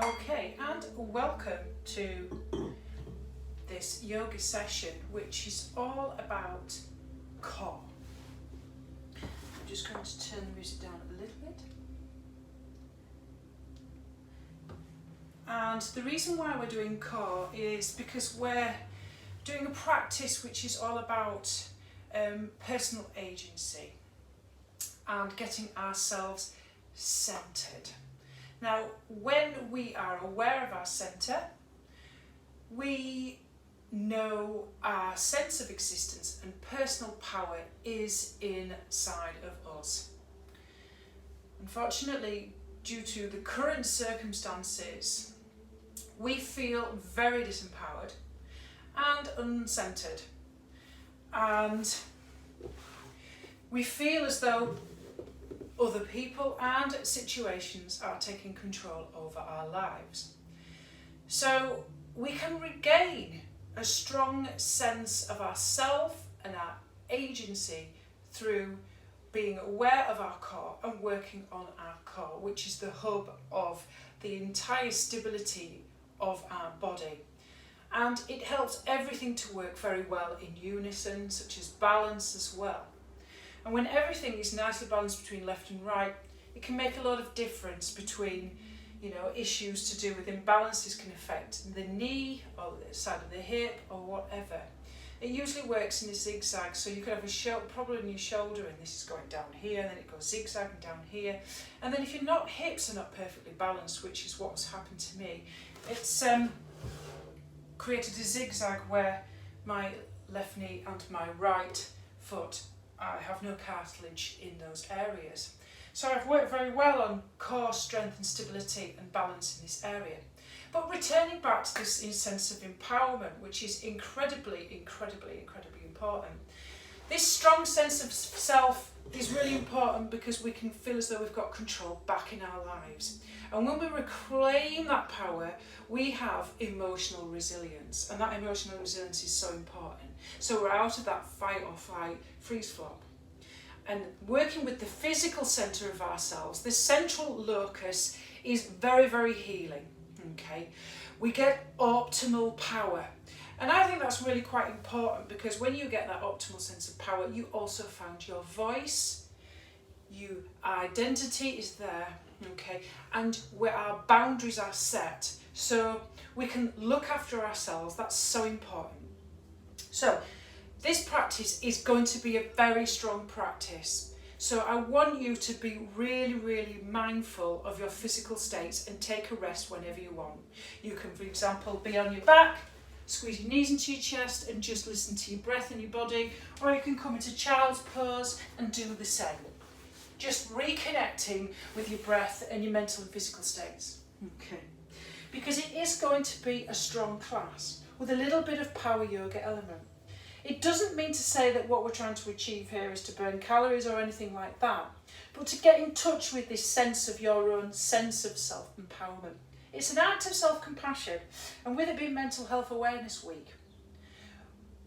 Okay, and welcome to this yoga session, which is all about core. I'm just going to turn the music down a little bit. And the reason why we're doing core is because we're doing a practice which is all about personal agency and getting ourselves centered. Now, when we are aware of our center, we know our sense of existence and personal power is inside of us. Unfortunately, due to the current circumstances, we feel very disempowered and uncentered. And we feel as though other people and situations are taking control over our lives. So we can regain a strong sense of ourself and our agency through being aware of our core and working on our core, which is the hub of the entire stability of our body. And it helps everything to work very well in unison, such as balance as well. And when everything is nicely balanced between left and right, it can make a lot of difference between, issues to do with imbalances can affect the knee or the side of the hip or whatever. It usually works in a zigzag, so you could have a problem in your shoulder and this is going down here, and then it goes zigzagging down here. And then if your hips are not perfectly balanced, which is what's happened to me, it's created a zigzag where my left knee and my right foot, I have no cartilage in those areas. So I've worked very well on core strength and stability and balance in this area. But returning back to this sense of empowerment, which is incredibly important. This strong sense of self is really important because we can feel as though we've got control back in our lives. And when we reclaim that power, we have emotional resilience. And that emotional resilience is so important. So we're out of that fight or flight, freeze flop. And working with the physical centre of ourselves, the central locus is very, very healing. Okay, we get optimal power. And I think that's really quite important because when you get that optimal sense of power, you also find your voice, your identity is there, okay, and where our boundaries are set. So we can look after ourselves. That's so important. So this practice is going to be a very strong practice. So I want you to be really, really mindful of your physical states and take a rest whenever you want. You can, for example, be on your back, squeeze your knees into your chest and just listen to your breath in your body, or you can come into child's pose and do the same. Just reconnecting with your breath and your mental and physical states. Okay. Because it is going to be a strong class with a little bit of power yoga element. It doesn't mean to say that what we're trying to achieve here is to burn calories or anything like that, but to get in touch with this sense of your own sense of self-empowerment. It's an act of self-compassion, and with it being Mental Health Awareness Week,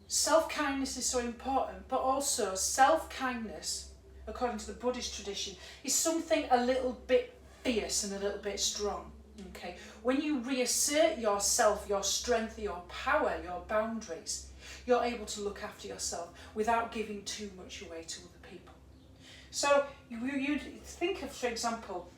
self-kindness is so important, but also self-kindness, according to the Buddhist tradition, is something a little bit fierce and a little bit strong. Okay, when you reassert yourself, your strength, your power, your boundaries, you're able to look after yourself without giving too much away to other people. So you think of, for example,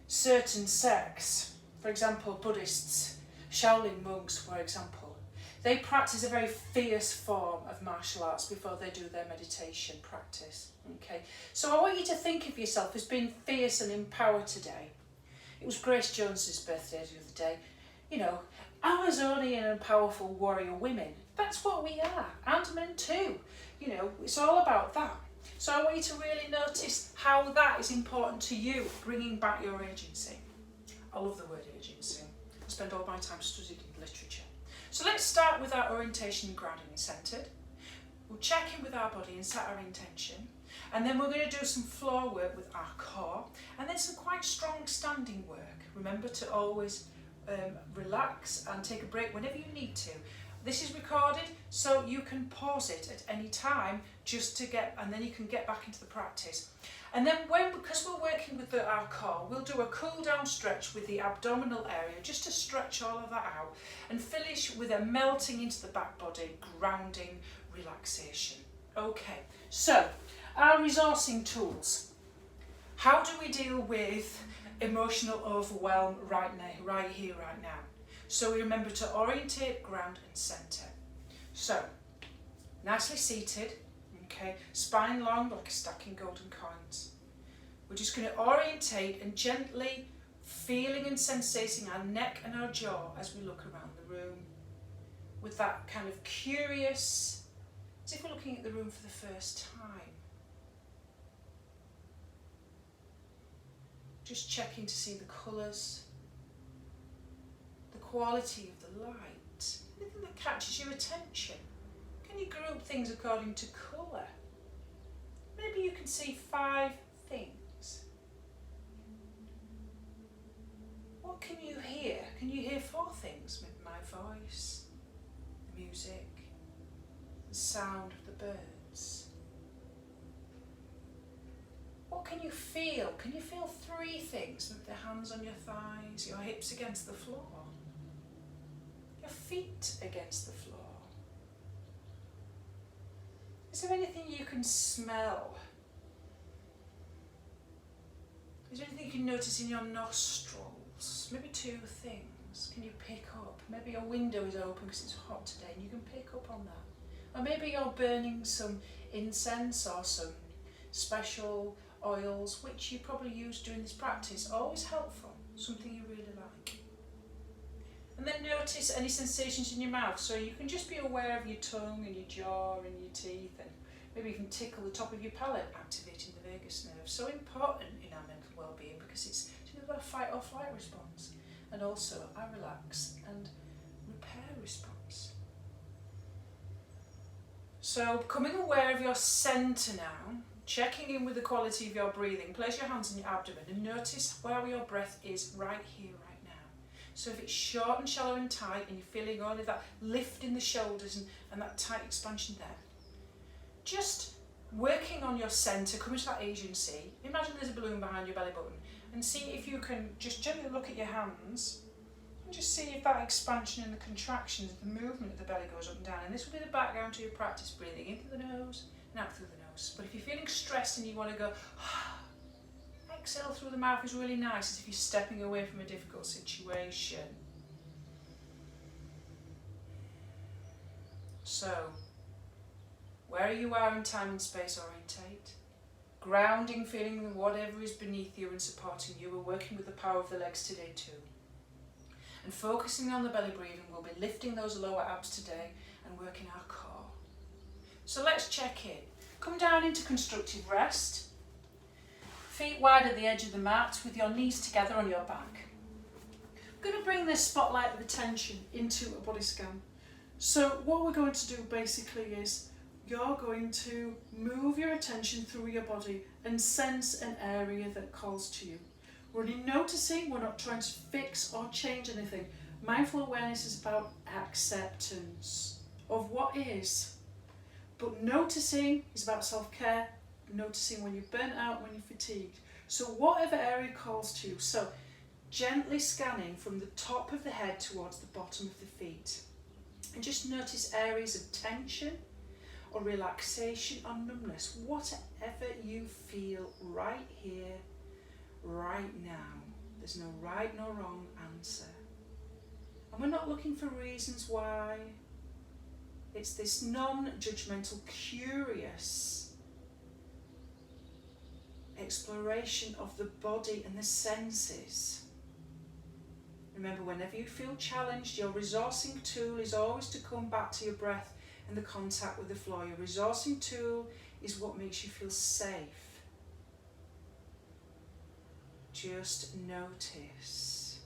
certain sects, for example, Buddhists, Shaolin monks, for example, they practice a very fierce form of martial arts before they do their meditation practice. Okay, so I want you to think of yourself as being fierce and empowered today. It was Grace Jones's birthday the other day. Amazonian and powerful warrior women. That's what we are, and men too. It's all about that. So I want you to really notice how that is important to you, bringing back your agency. I love the word agency. I spend all my time studying literature. So let's start with our orientation and grounding and centered. We'll check in with our body and set our intention. And then we're going to do some floor work with our core, and then some quite strong standing work. Remember to always relax and take a break whenever you need to. this is recorded, so you can pause it at any time just to get, and then you can get back into the practice. And then because we're working with our core, we'll do a cool down stretch with the abdominal area just to stretch all of that out and finish with a melting into the back body, grounding, relaxation. Okay, so our resourcing tools. How do we deal with emotional overwhelm right here, right now? So we remember to orientate, ground and centre. So, nicely seated, okay, spine long like a stacking golden coins. We're just going to orientate and gently feeling and sensating our neck and our jaw as we look around the room with that kind of curious, as if we're looking at the room for the first time. Just checking to see the colours, the quality of the light, anything that catches your attention. Can you group things according to colour? Maybe you can see 5 things. What can you hear? Can you hear 4 things? Maybe my voice, the music, the sound of the birds. What can you feel? Can you feel 3 things? Maybe the hands on your thighs, your hips against the floor, your feet against the floor. Is there anything you can smell? Is there anything you can notice in your nostrils? Maybe 2 things. Can you pick up? Maybe your window is open because it's hot today and you can pick up on that. Or maybe you're burning some incense or some special oils which you probably use during this practice. Always helpful, something you really like. And then notice any sensations in your mouth, so you can just be aware of your tongue and your jaw and your teeth, and maybe even tickle the top of your palate, activating the vagus nerve. So important in our mental well-being because it's to do with our fight or flight response and also our relax and repair response. So becoming aware of your centre now, checking in with the quality of your breathing. Place your hands on your abdomen and notice where your breath is right here, right now. So if it's short and shallow and tight and you're feeling only that lift in the shoulders and that tight expansion there, just working on your centre, coming to that agency. Imagine there's a balloon behind your belly button and see if you can just gently look at your hands and just see if that expansion and the contractions, the movement of the belly goes up and down. And this will be the background to your practice, breathing in through the nose and out through the nose. But if you're feeling stressed and you want to go, exhale through the mouth is really nice, as if you're stepping away from a difficult situation. So, where you are in time and space, orientate. Grounding, feeling whatever is beneath you and supporting you. We're working with the power of the legs today too. And focusing on the belly breathing, we'll be lifting those lower abs today and working our core. So let's check in. Come down into constructive rest. Feet wide at the edge of the mat with your knees together on your back. I'm going to bring this spotlight of attention into a body scan. So what we're going to do basically is you're going to move your attention through your body and sense an area that calls to you. We're only noticing, we're not trying to fix or change anything. Mindful awareness is about acceptance of what is. But noticing is about self-care, noticing when you're burnt out, when you're fatigued. So whatever area calls to you. So gently scanning from the top of the head towards the bottom of the feet. And just notice areas of tension or relaxation or numbness. Whatever you feel right here, right now. There's no right nor wrong answer. And we're not looking for reasons why. It's this non-judgmental, curious exploration of the body and the senses. Remember, whenever you feel challenged, your resourcing tool is always to come back to your breath and the contact with the floor. Your resourcing tool is what makes you feel safe. Just notice.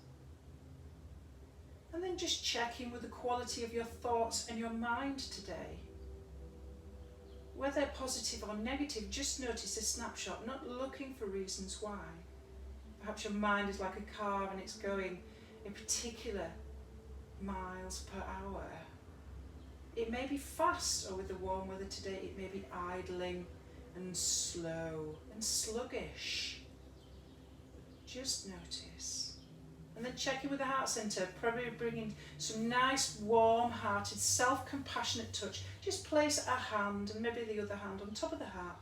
And then just check in with the quality of your thoughts and your mind today. Whether positive or negative, just notice a snapshot, not looking for reasons why. Perhaps your mind is like a car and it's going a particular miles per hour. It may be fast, or with the warm weather today, it may be idling and slow and sluggish. Just notice. And then check in with the heart centre, probably bringing some nice, warm-hearted, self-compassionate touch. Just place a hand and maybe the other hand on top of the heart.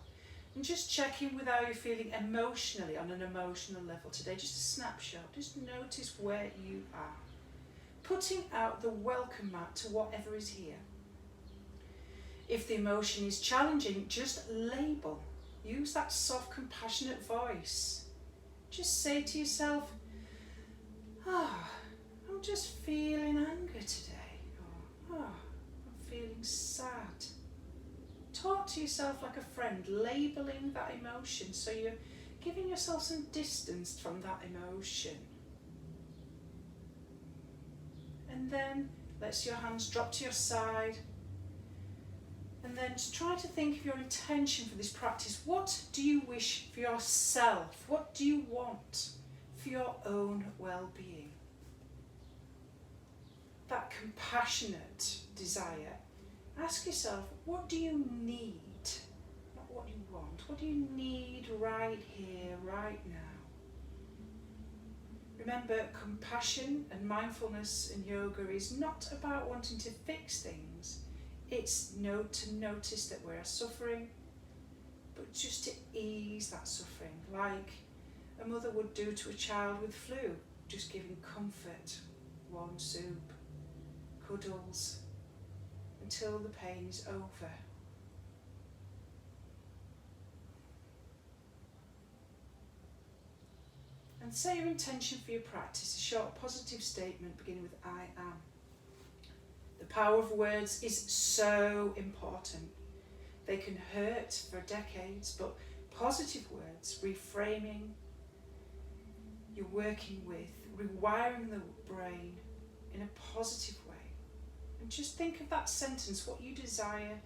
And just check in with how you're feeling emotionally, on an emotional level today. Just a snapshot. Just notice where you are. Putting out the welcome mat to whatever is here. If the emotion is challenging, just label. Use that soft, compassionate voice. Just say to yourself, I'm just feeling anger today. Or, I'm feeling sad. Talk to yourself like a friend, labelling that emotion, so you're giving yourself some distance from that emotion. And then let your hands drop to your side. And then just try to think of your intention for this practice. What do you wish for yourself? What do you want for your own well-being? That compassionate desire. Ask yourself, what do you need? Not what you want. What do you need right here, right now? Remember, compassion and mindfulness in yoga is not about wanting to fix things. It's to notice that we're suffering, but just to ease that suffering, like a mother would do to a child with flu, just giving comfort, warm soup, cuddles, until the pain is over. And say your intention for your practice, a short positive statement beginning with I am. The power of words is so important. They can hurt for decades, but positive words, reframing, you're working with, rewiring the brain in a positive way. And just think of that sentence, what you desire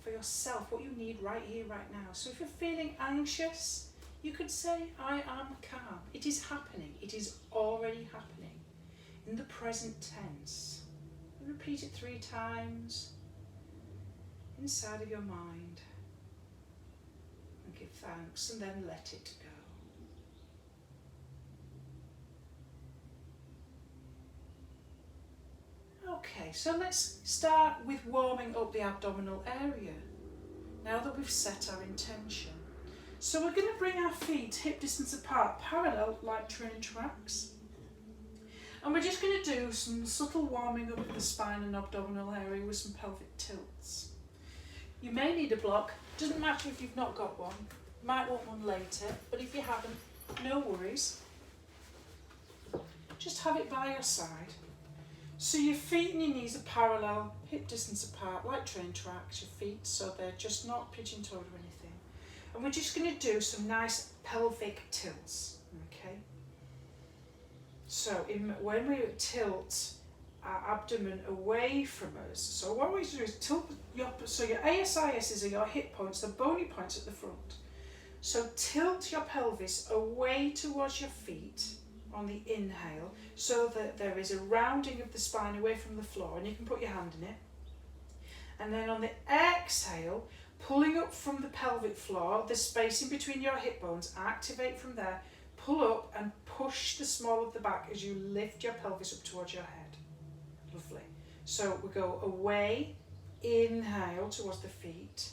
for yourself, what you need right here, right now. So if you're feeling anxious, you could say, I am calm. It is happening. It is already happening in the present tense. Repeat it 3 times inside of your mind and give thanks, and then let it go. Okay, so let's start with warming up the abdominal area now that we've set our intention. So we're going to bring our feet hip distance apart, parallel like train tracks. And we're just going to do some subtle warming up of the spine and abdominal area with some pelvic tilts. You may need a block, doesn't matter if you've not got one, you might want one later, but if you haven't, no worries. Just have it by your side. So your feet and your knees are parallel, hip distance apart, like train tracks, your feet, so they're just not pigeon-toed or anything. And we're just going to do some nice pelvic tilts, okay? So when we tilt our abdomen away from us, so what we do is tilt your ASISs are your hip points, the bony points at the front. So tilt your pelvis away towards your feet on the inhale, so that there is a rounding of the spine away from the floor, and you can put your hand in it. And then on the exhale, pulling up from the pelvic floor, the space in between your hip bones, activate from there, pull up and push the small of the back as you lift your pelvis up towards your head. Lovely. So we go away, inhale towards the feet,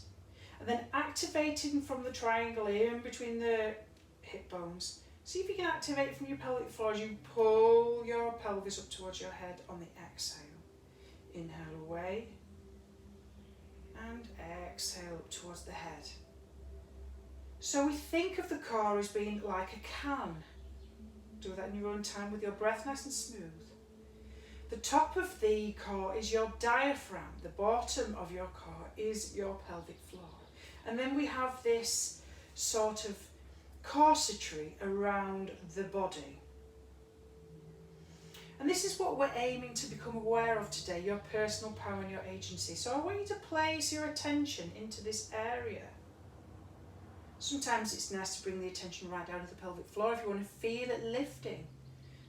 and then activating from the triangle in between the hip bones. See if you can activate from your pelvic floor as you pull your pelvis up towards your head on the exhale. Inhale away, and exhale up towards the head. So we think of the core as being like a can. Do that in your own time with your breath nice and smooth. The top of the core is your diaphragm. The bottom of your core is your pelvic floor. And then we have this sort of corsetry around the body. And this is what we're aiming to become aware of today, your personal power and your agency. So I want you to place your attention into this area. Sometimes it's nice to bring the attention right down to the pelvic floor if you want to feel it lifting.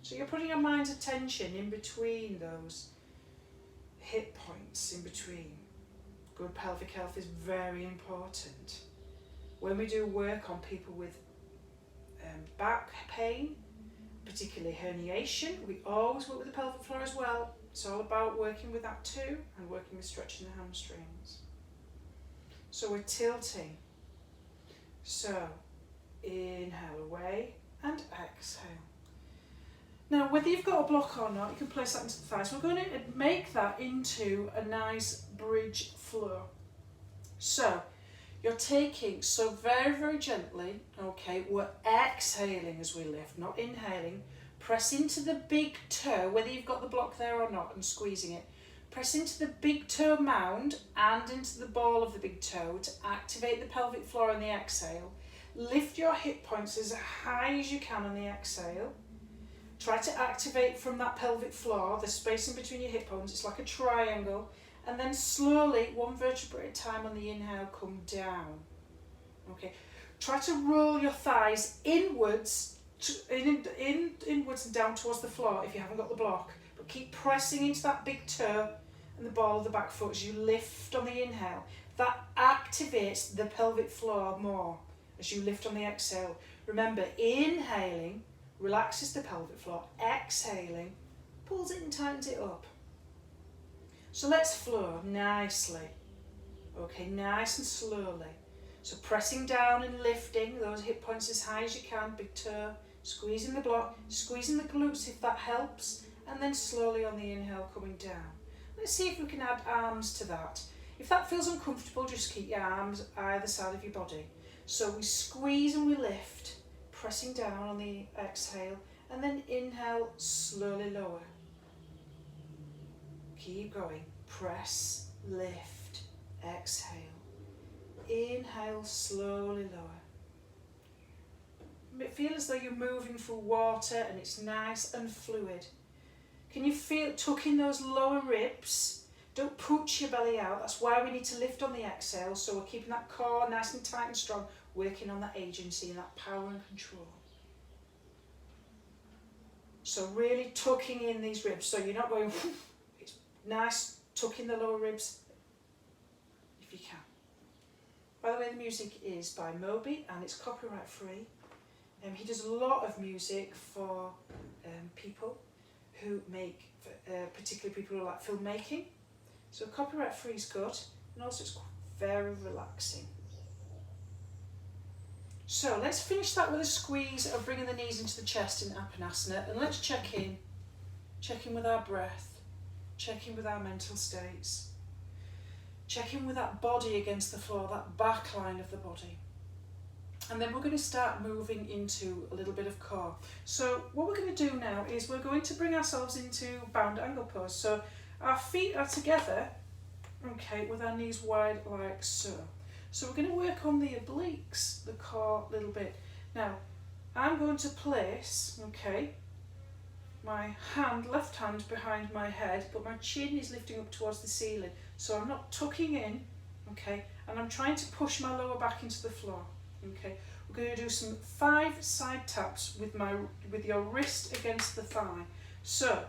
So you're putting your mind's attention in between those hip points in between. Good pelvic health is very important. When we do work on people with back pain, particularly herniation, we always work with the pelvic floor as well. It's all about working with that too and working with stretching the hamstrings. So we're tilting. So inhale away and exhale. Now whether you've got a block or not, you can place that into the thighs. We're going to make that into a nice bridge flow. So you're taking, so very, very gently, okay, we're exhaling as we lift, not inhaling. Press into the big toe, whether you've got the block there or not, and squeezing it. Press into the big toe mound and into the ball of the big toe to activate the pelvic floor on the exhale. Lift your hip points as high as you can on the exhale. Try to activate from that pelvic floor, the space in between your hip bones, it's like a triangle. And then slowly, one vertebrae at a time on the inhale, come down. Okay. Try to roll your thighs inwards, inwards and down towards the floor if you haven't got the block. But keep pressing into that big toe and the ball of the back foot as you lift on the inhale. That activates the pelvic floor more as you lift on the exhale. Remember, inhaling relaxes the pelvic floor. Exhaling pulls it and tightens it up. So let's flow nicely, okay, nice and slowly. So pressing down and lifting those hip points as high as you can, big toe, squeezing the block, squeezing the glutes if that helps, and then slowly on the inhale coming down. Let's see if we can add arms to that. If that feels uncomfortable, just keep your arms either side of your body. So we squeeze and we lift, pressing down on the exhale, and then inhale, slowly lower. Keep going. Press, lift, exhale. Inhale, slowly lower. Feel as though you're moving through water and it's nice and fluid. Can you feel tucking those lower ribs? Don't pooch your belly out. That's why we need to lift on the exhale. So we're keeping that core nice and tight and strong, working on that agency and that power and control. So really tucking in these ribs. So you're not going... It's nice, tucking the lower ribs if you can. By the way, the music is by Moby and it's copyright free. He does a lot of music for people who make, particularly people who like filmmaking. So copyright free is good, and also it's very relaxing. So let's finish that with a squeeze of bringing the knees into the chest in Apanasana, and let's check in with our breath, check in with our mental states, check in with that body against the floor, that back line of the body. And then we're going to start moving into a little bit of core. So what we're going to do now is we're going to bring ourselves into bound angle pose. So our feet are together, okay, with our knees wide like so. So we're going to work on the obliques, the core a little bit. Now, I'm going to place, okay, my hand, left hand behind my head, but my chin is lifting up towards the ceiling. So I'm not tucking in, okay, and I'm trying to push my lower back into the floor. Okay, we're going to do some 5 side taps with your wrist against the thigh. So,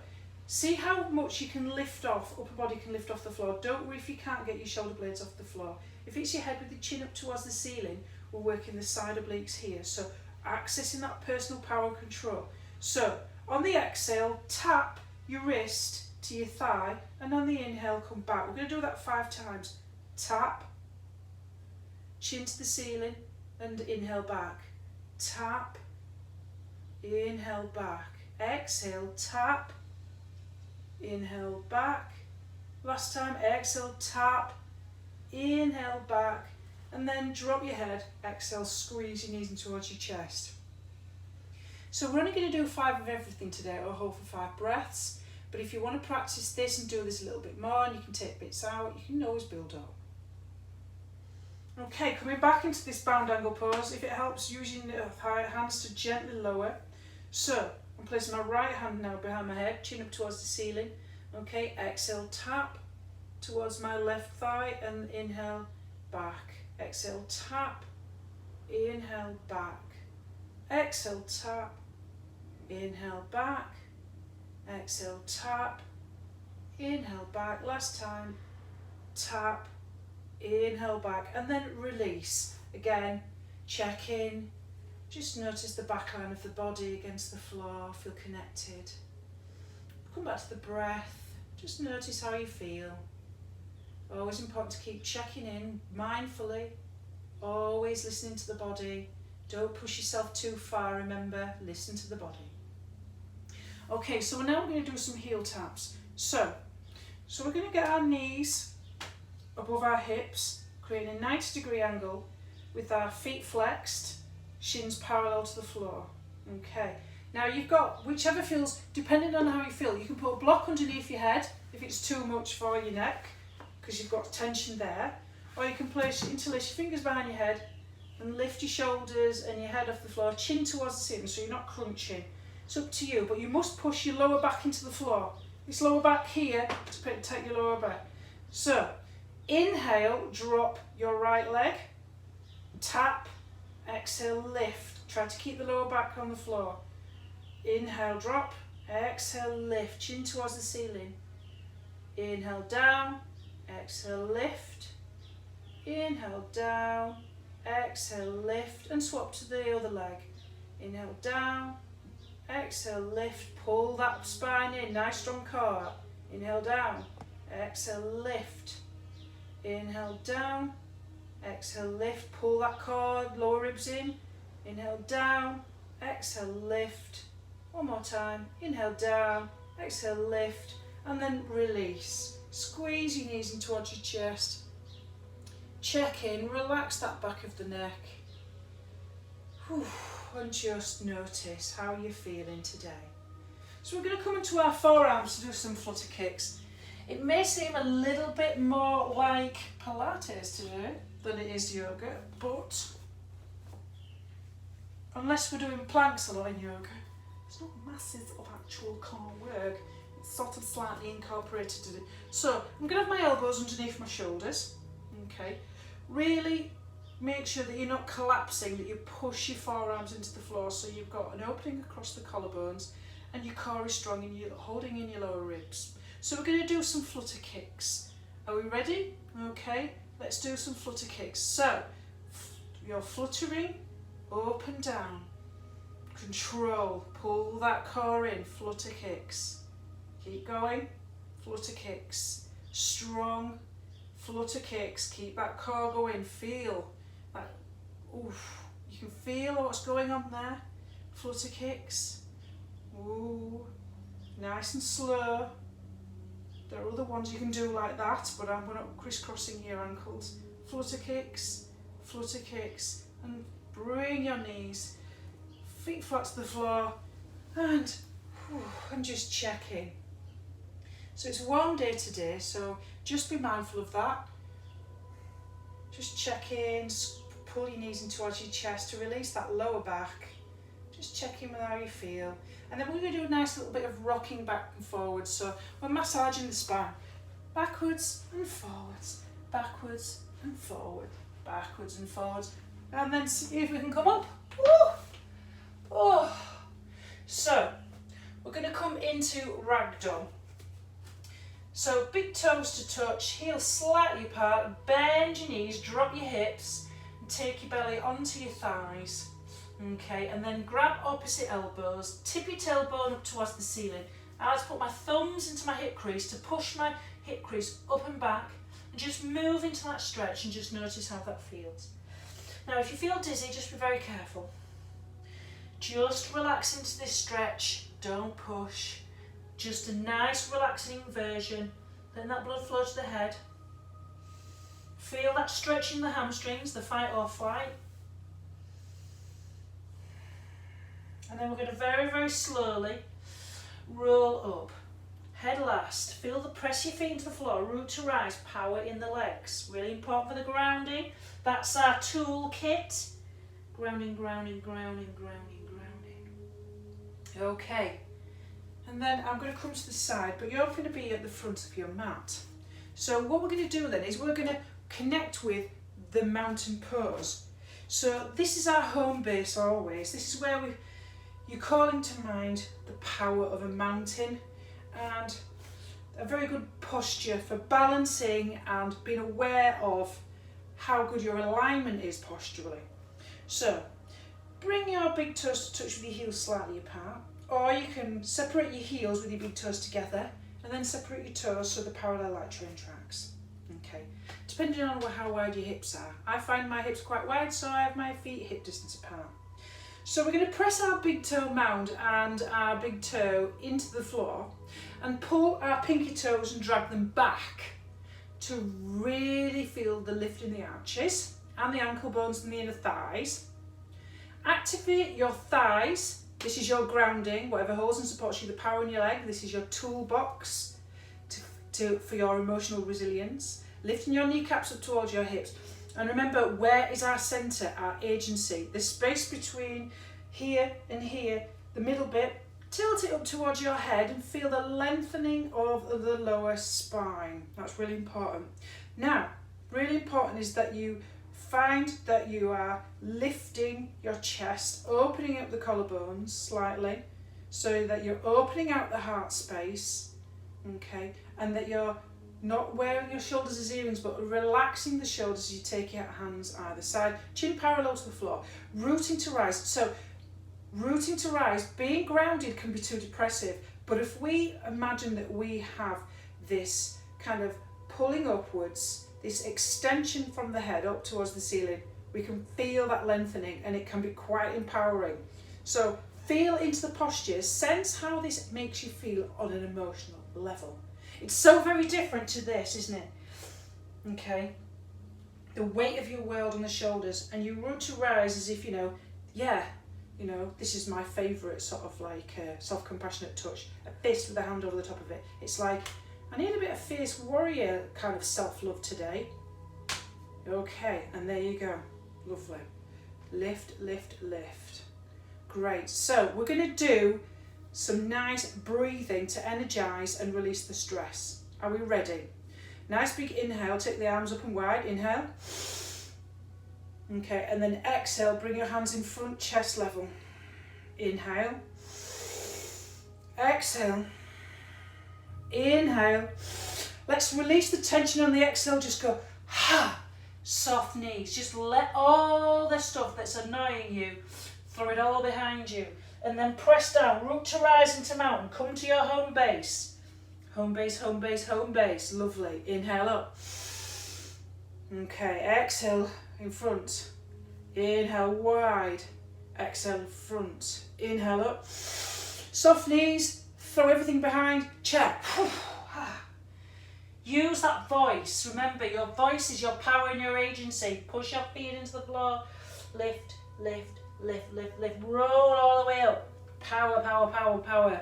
see how much you can lift off, upper body can lift off the floor. Don't worry if you can't get your shoulder blades off the floor. If it's your head with your chin up towards the ceiling, we're working the side obliques here. So, accessing that personal power and control. So, on the exhale, tap your wrist to your thigh, and on the inhale, come back. We're going to do that 5 times. Tap, chin to the ceiling, and inhale back. Tap, inhale back. Exhale, tap, inhale back. Last time, exhale, tap, inhale back, and then drop your head. Exhale, squeeze your knees in towards your chest. So we're only going to do 5 of everything today, or hold for 5 breaths. But if you want to practice this and do this a little bit more, and you can take bits out, you can always build up. Okay, coming back into this bound angle pose, if it helps, using the hands to gently lower. So, I'm placing my right hand now behind my head, chin up towards the ceiling. Okay, exhale, tap towards my left thigh and inhale back. Exhale, tap, inhale back. Exhale, tap, inhale back. Exhale, tap, inhale back, last time, tap, inhale back, and then release. Again, check in, just notice the back line of the body against the floor, feel connected. Come back to the breath, just notice how you feel. Always important to keep checking in mindfully, always listening to the body. Don't push yourself too far, remember, listen to the body. Okay, so now we're going to do some heel taps. So we're going to get our knees above our hips, creating a 90-degree angle with our feet flexed, shins parallel to the floor. Okay, now you've got whichever feels, depending on how you feel, you can put a block underneath your head if it's too much for your neck, because you've got tension there, or you can interlace your fingers behind your head and lift your shoulders and your head off the floor, chin towards the ceiling so you're not crunching. It's up to you, but you must push your lower back into the floor. This lower back here to protect your lower back. So, inhale, drop your right leg, tap, exhale, lift. Try to keep the lower back on the floor. Inhale, drop, exhale, lift, chin towards the ceiling. Inhale, down, exhale, lift. Inhale, down, exhale, lift, and swap to the other leg. Inhale, down, exhale, lift, pull that spine in, nice strong core. Inhale, down, exhale, lift. Inhale, down, exhale, lift, pull that core, lower ribs in. Inhale, down, exhale, lift. One more time, inhale, down, exhale, lift, and then release. Squeeze your knees in towards your chest. Check in, relax that back of the neck. Whew, and just notice how you're feeling today. So we're going to come into our forearms to do some flutter kicks. It may seem a little bit more like Pilates to do than it is yoga, but unless we're doing planks a lot in yoga, there's not masses of actual core work. It's sort of slightly incorporated in it. So I'm going to have my elbows underneath my shoulders. Okay, really make sure that you're not collapsing, that you push your forearms into the floor so you've got an opening across the collarbones and your core is strong and you're holding in your lower ribs. So we're going to do some flutter kicks. Are we ready? Okay, let's do some flutter kicks. So you're fluttering up and down. Control, pull that core in, flutter kicks. Keep going, flutter kicks. Strong flutter kicks, keep that core going, feel that, oof, you can feel what's going on there. Flutter kicks, ooh, nice and slow. There are other ones you can do like that, but we're not crisscrossing your ankles. Flutter kicks, and bring your knees, feet flat to the floor, and just check in. So it's one day today, so just be mindful of that. Just check in, pull your knees in towards your chest to release that lower back. Just check in with how you feel. And then we're going to do a nice little bit of rocking back and forwards. So we're massaging the spine. Backwards and forwards, backwards and forward, backwards and forwards. And then see if we can come up. Woo! Oh. So we're going to come into ragdoll. So big toes to touch, heels slightly apart, bend your knees, drop your hips, and take your belly onto your thighs. Okay, and then grab opposite elbows, tip your tailbone up towards the ceiling. I like to put my thumbs into my hip crease to push my hip crease up and back, and just move into that stretch and just notice how that feels. Now if you feel dizzy, just be very careful. Just relax into this stretch, don't push. Just a nice relaxing inversion, letting that blood flow to the head. Feel that stretch in the hamstrings, the fight or flight. And then we're going to very, very slowly roll up. Head last. Feel the press your feet into the floor, root to rise, power in the legs. Really important for the grounding. That's our tool kit. Grounding, grounding, grounding, grounding, grounding. Okay. And then I'm going to come to the side, but you're going to be at the front of your mat. So what we're going to do then is we're going to connect with the mountain pose. So this is our home base always. This is where you're calling to mind the power of a mountain, and a very good posture for balancing and being aware of how good your alignment is posturally. So bring your big toes to touch with your heels slightly apart, or you can separate your heels with your big toes together and then separate your toes so they're parallel like train tracks. Okay, depending on how wide your hips are. I find my hips quite wide, so I have my feet hip distance apart. So we're going to press our big toe mound and our big toe into the floor and pull our pinky toes and drag them back to really feel the lift in the arches and the ankle bones and the inner thighs. Activate your thighs. This is your grounding, whatever holds and supports you, the power in your leg. This is your toolbox for your emotional resilience. Lifting your kneecaps up towards your hips. And remember, where is our centre, our agency? The space between here and here, the middle bit, tilt it up towards your head and feel the lengthening of the lower spine. That's really important. Now, really important is that you find that you are lifting your chest, opening up the collarbones slightly, so that you're opening out the heart space, okay, and that you're not wearing your shoulders as earrings, but relaxing the shoulders as you take your hands either side, chin parallel to the floor, rooting to rise. So rooting to rise, being grounded can be too depressive, but if we imagine that we have this kind of pulling upwards, this extension from the head up towards the ceiling, we can feel that lengthening and it can be quite empowering. So feel into the posture, sense how this makes you feel on an emotional level. It's so very different to this, isn't it? Okay. The weight of your world on the shoulders, and you root to rise as if, this is my favourite sort of like self-compassionate touch. A fist with a hand over the top of it. It's like, I need a bit of fierce warrior kind of self-love today. Okay, and there you go. Lovely. Lift, lift, lift. Great. So we're going to do some nice breathing to energise and release the stress. Are we ready? Nice big inhale, take the arms up and wide, inhale. Okay, and then exhale, bring your hands in front, chest level. Inhale. Exhale. Inhale. Let's release the tension on the exhale, just go, ha! Soft knees, just let all the stuff that's annoying you, throw it all behind you. And then press down, root to rise into mountain, come to your home base. Home base, home base, home base. Lovely. Inhale up. Okay, exhale in front. Inhale wide. Exhale in front. Inhale up. Soft knees, throw everything behind, check. Use that voice. Remember, your voice is your power and your agency. Push your feet into the floor. Lift, lift, lift, lift, lift. Roll all the way up. Power, power, power, power.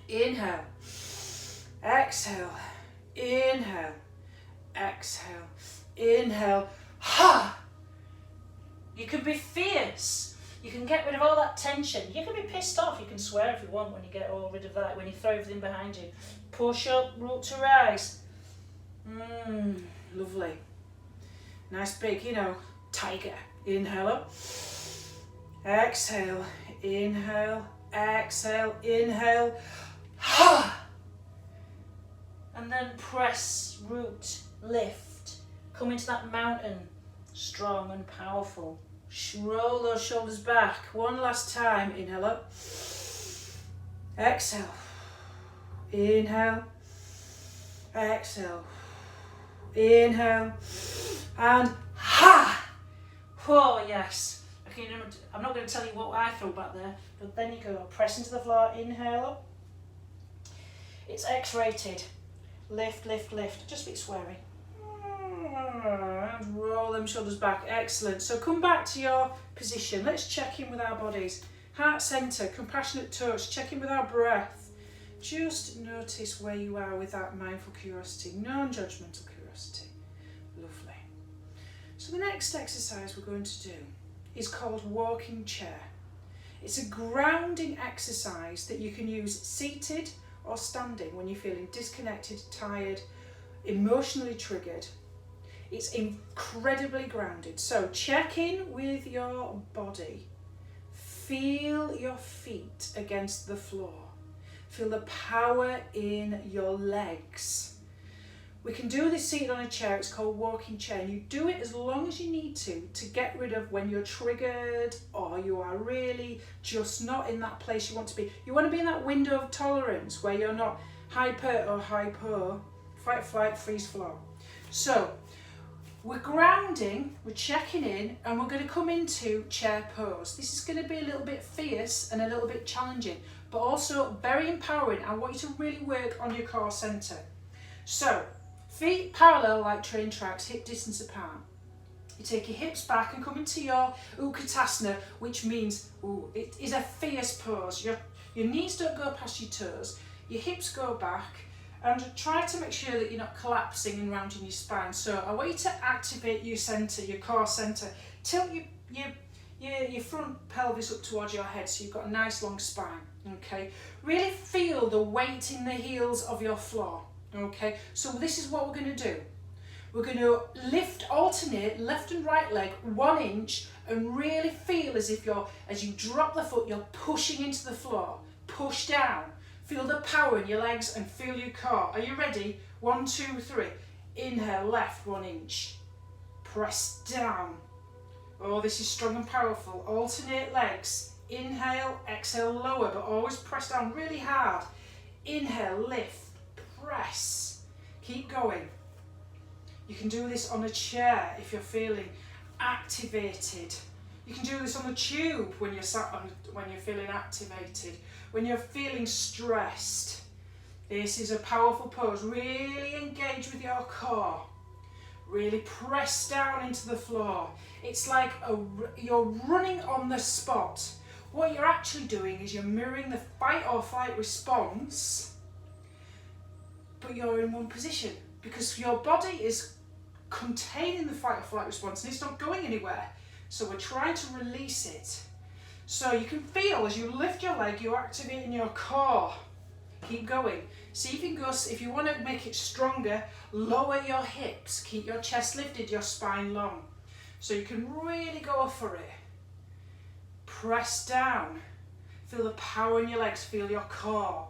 Inhale. Exhale. Inhale. Exhale. Inhale. Ha! You can be fierce. You can get rid of all that tension. You can be pissed off. You can swear if you want when you get all rid of that, when you throw everything behind you. Push up, root to rise. Lovely. Nice big, tiger. Inhale up. Exhale. Inhale. Exhale. Inhale. Ha! And then press, root, lift. Come into that mountain. Strong and powerful. Roll those shoulders back. One last time. Inhale up. Exhale. Inhale. Exhale. Inhale. And ha! Oh, yes. Okay, I'm not going to tell you what I throw back there, but then you go. Press into the floor. Inhale up. It's X-rated. Lift, lift, lift. Just a bit sweary. And roll them shoulders back. Excellent. So come back to your position. Let's check in with our bodies. Heart centre, compassionate touch. Check in with our breath. Just notice where you are with that mindful curiosity, non-judgmental curiosity. Lovely. So the next exercise we're going to do is called walking chair. It's a grounding exercise that you can use seated or standing when you're feeling disconnected, tired, emotionally triggered. It's incredibly grounded. So check in with your body. Feel your feet against the floor. Feel the power in your legs. We can do this seated on a chair. It's called walking chair. And you do it as long as you need to get rid of when you're triggered or you are really just not in that place you want to be. You want to be in that window of tolerance where you're not hyper or hypo, fight, flight, freeze, flow. So we're grounding, we're checking in, and we're going to come into chair pose. This is going to be a little bit fierce and a little bit challenging, but also very empowering. I want you to really work on your core centre. So feet parallel like train tracks, hip distance apart. You take your hips back and come into your Utkatasana, which means it is a fierce pose. Your knees don't go past your toes, your hips go back, and try to make sure that you're not collapsing and rounding your spine. So I want you to activate your centre, your core centre. Tilt your front pelvis up towards your head so you've got a nice long spine. Okay, really feel the weight in the heels of your floor. Okay, so this is what we're going to do. We're going to alternate left and right leg 1 inch and really feel as if as you drop the foot, you're pushing into the floor. Push down. Feel the power in your legs and feel your core. Are you ready? 1, 2, 3. Inhale, left 1 inch. Press down. Oh, this is strong and powerful. Alternate legs. Inhale, exhale, lower, but always press down really hard. Inhale, lift. Press. Keep going. You can do this on a chair if you're feeling activated. You can do this on the tube when you're feeling activated. When you're feeling stressed. This is a powerful pose. Really engage with your core. Really press down into the floor. It's like you're running on the spot. What you're actually doing is you're mirroring the fight or flight response, but you're in one position because your body is containing the fight or flight response and it's not going anywhere. So we're trying to release it. So you can feel as you lift your leg, you're activating your core. Keep going. See if you can go, if you want to make it stronger, lower your hips. Keep your chest lifted, your spine long. So you can really go for it. Press down. Feel the power in your legs, feel your core.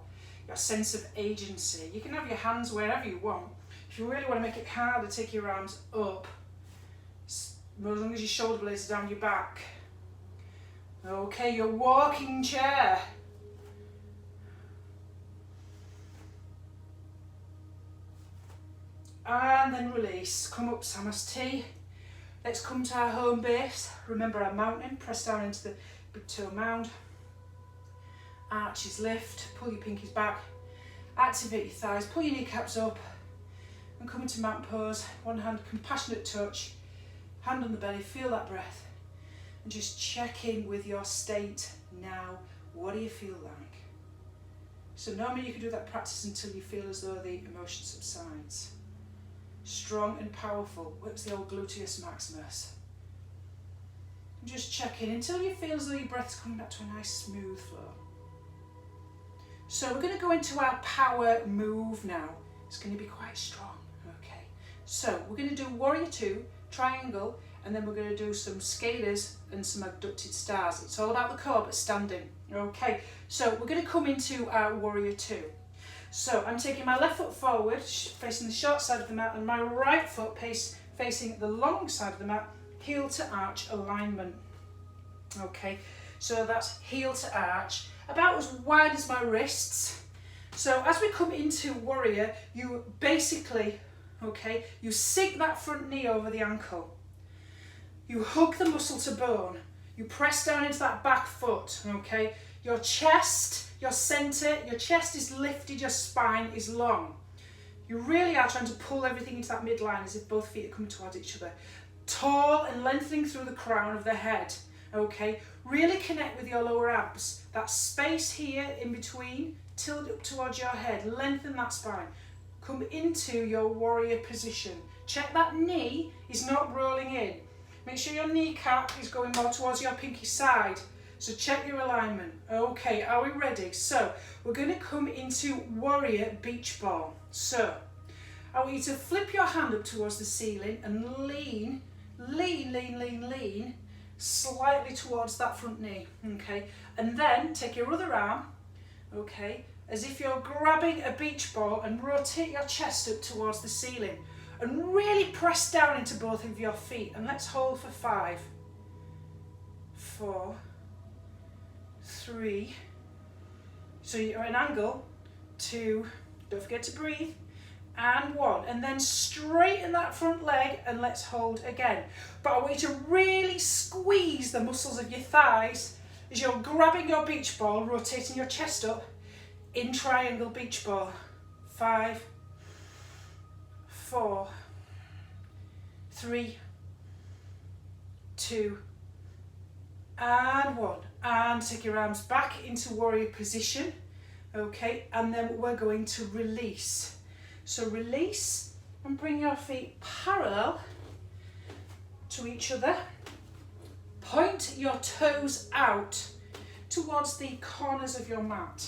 Your sense of agency. You can have your hands wherever you want. If you really want to make it harder, take your arms up. As long as your shoulder blades are down your back. Okay, your walking chair. And then release. Come up, Samasthi. Let's come to our home base. Remember our mountain. Press down into the big toe mound. Arches lift, pull your pinkies back, activate your thighs, pull your kneecaps up and come into mountain pose. One hand, compassionate touch, hand on the belly, feel that breath and just check in with your state now. What do you feel like? So normally you can do that practice until you feel as though the emotion subsides. Strong and powerful, works the old gluteus maximus. And just check in until you feel as though your breath's coming back to a nice smooth flow. So we're going to go into our power move now. It's going to be quite strong. Okay. So we're going to do warrior 2, triangle, and then we're going to do some scalers and some abducted stars. It's all about the core, but standing. Okay. So we're going to come into our warrior 2. So I'm taking my left foot forward, facing the short side of the mat, and my right foot facing the long side of the mat, heel to arch alignment. Okay. So that's heel to arch. About as wide as my wrists. So as we come into warrior, you basically, you sink that front knee over the ankle. You hug the muscle to bone. You press down into that back foot, Your chest, your centre, your chest is lifted, your spine is long. You really are trying to pull everything into that midline as if both feet are coming towards each other. Tall and lengthening through the crown of the head. Really connect with your lower abs. That space here in between, tilt up towards your head, lengthen that spine. Come into your warrior position. Check that knee is not rolling in. Make sure your kneecap is going more towards your pinky side. So check your alignment. Okay, are we ready? So we're going to come into warrior beach ball. So I want you to flip your hand up towards the ceiling and lean slightly towards that front knee, and then take your other arm, as if you're grabbing a beach ball and rotate your chest up towards the ceiling. And really press down into both of your feet. And let's hold for 5, 4, 3. So you're at an angle. 2, don't forget to breathe. And 1. And then straighten that front leg and let's hold again. But I want you to really squeeze the muscles of your thighs as you're grabbing your beach ball, rotating your chest up in triangle beach ball. 5, 4, 3, 2, and 1. And take your arms back into warrior position. Okay, and then we're going to release. So release and bring your feet parallel to each other. Point your toes out towards the corners of your mat.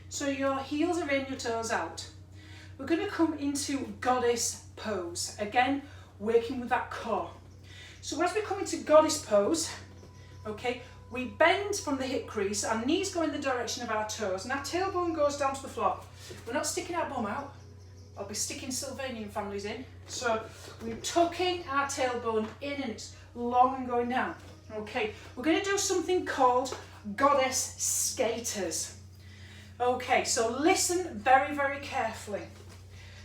So your heels are in, your toes out. We're going to come into goddess pose. Again, working with that core. So as we come into goddess pose, okay, we bend from the hip crease, our knees go in the direction of our toes, and our tailbone goes down to the floor. We're not sticking our bum out. I'll be sticking Sylvanian families in. So we're tucking our tailbone in and it's long and going down. Okay, we're going to do something called goddess skaters. Okay, so listen very, very carefully.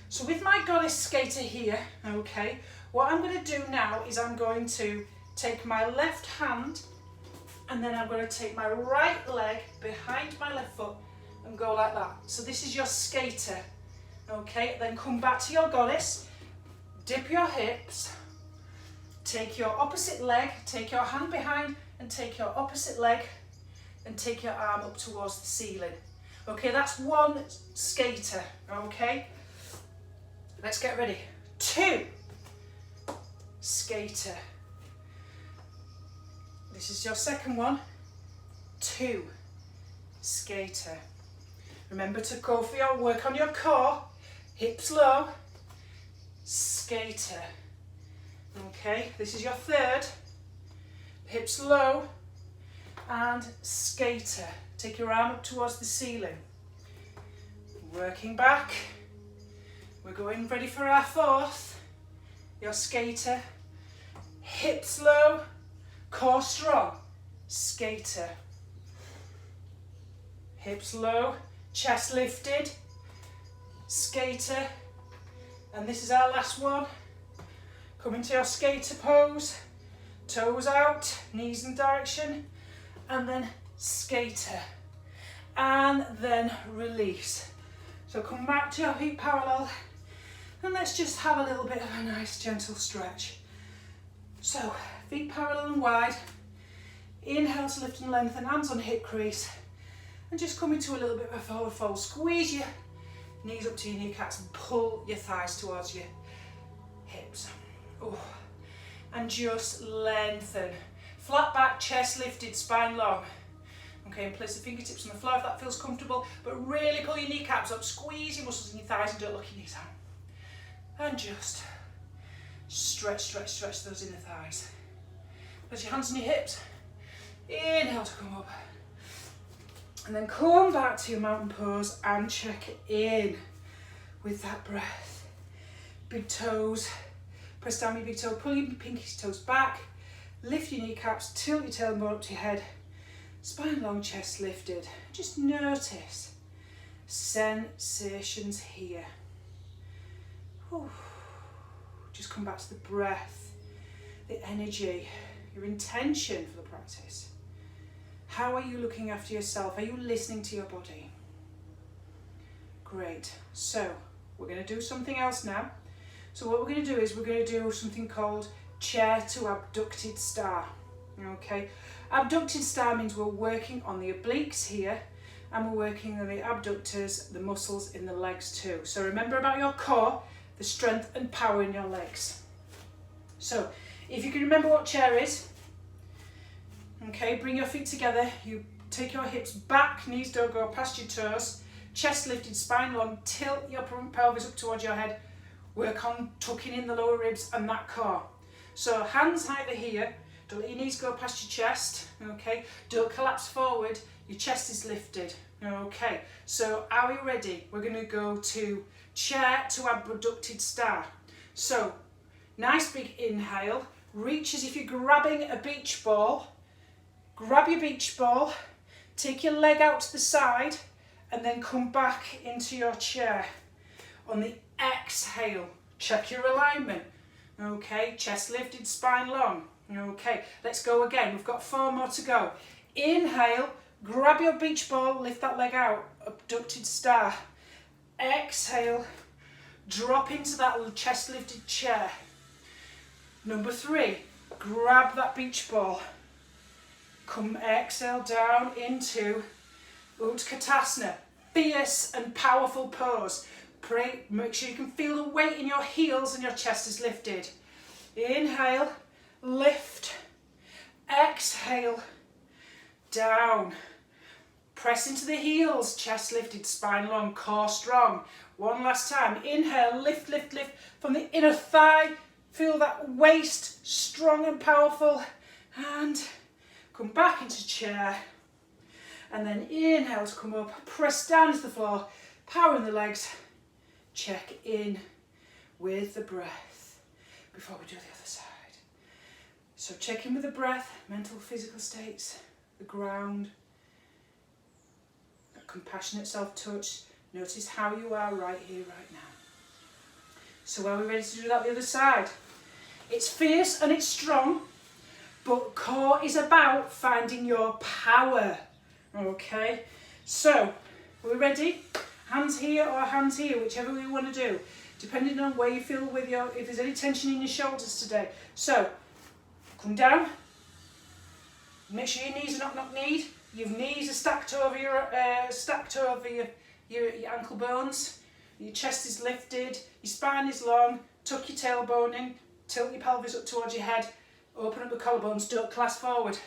So with my goddess skater here, okay, what I'm going to do now is I'm going to take my left hand and then I'm going to take my right leg behind my left foot and go like that. So this is your skater. Okay, then come back to your goddess, dip your hips, take your opposite leg, take your hand behind and take your opposite leg and take your arm up towards the ceiling. Okay, that's one skater, okay? Let's get ready. 2, skater. This is your second one. 2, skater. Remember to go for your work on your core. Hips low, skater. Okay, this is your third. Hips low and skater. Take your arm up towards the ceiling. Working back. We're going ready for our fourth. Your skater. Hips low, core strong, skater. Hips low, chest lifted, skater. And this is our last one. Come into your skater pose, toes out, knees in direction, and then skater. And then release. So come back to your feet parallel, and let's just have a little bit of a nice gentle stretch. So, feet parallel and wide. Inhale to lift and lengthen, hands on hip crease. And just come into a little bit of a forward fold. Squeeze your knees up to your kneecaps and pull your thighs towards your hips. Oh. And just lengthen. Flat back, chest lifted, spine long. Okay, and place the fingertips on the floor if that feels comfortable, but really pull your kneecaps up, squeeze your muscles in your thighs and don't lock your knees out. And just stretch, stretch, stretch those inner thighs. Place your hands on your hips. Inhale to come up. And then come back to your mountain pose and check in with that breath. Big toes, press down your big toe, pull your pinky toes back, lift your kneecaps, tilt your tailbone up to your head, spine long, chest lifted. Just notice sensations here. Whew. Just come back to the breath, the energy, your intention for the practice. How are you looking after yourself? Are you listening to your body? Great. So we're going to do something else now. So what we're going to do is we're going to do something called chair to abducted star. Okay. Abducted star means we're working on the obliques here and we're working on the abductors, the muscles in the legs too. So remember about your core, the strength and power in your legs. So if you can remember what chair is, okay, bring your feet together, you take your hips back, knees don't go past your toes, chest lifted, spine long, tilt your pelvis up towards your head, work on tucking in the lower ribs and that core. So hands either here, Don't let your knees go past your chest, okay? Don't collapse forward, your chest is lifted, okay? So are we ready? We're going to go to chair to abducted star. So, nice big inhale, reach as if you're grabbing a beach ball. Grab your beach ball, take your leg out to the side, and then come back into your chair. On the exhale, check your alignment. Okay, chest lifted, spine long. Okay, let's go again. We've got 4 more to go. Inhale, grab your beach ball, lift that leg out, abducted star. Exhale, drop into that chest lifted chair. Number 3, grab that beach ball. Come, exhale down into Utkatasana. Fierce and powerful pose. Pray, make sure you can feel the weight in your heels and your chest is lifted. Inhale, lift. Exhale, down. Press into the heels, chest lifted, spine long, core strong. One last time. Inhale, lift, lift, lift from the inner thigh. Feel that waist strong and powerful. And come back into chair. And then inhale to come up. Press down to the floor. Power in the legs. Check in with the breath before we do the other side. So check in with the breath, mental, physical states, the ground, that compassionate self-touch. Notice how you are right here, right now. So are we ready to do that the other side? It's fierce and it's strong, but core is about finding your power. Okay, so are we ready? Hands here or hands here, whichever we want to do, depending on where you feel with your, if there's any tension in your shoulders today. So, come down. Make sure your knees are not knock-kneed. Your knees are stacked over your ankle bones. Your chest is lifted. Your spine is long. Tuck your tailbone in. Tilt your pelvis up towards your head. Open up the collarbones. Don't clasp forward.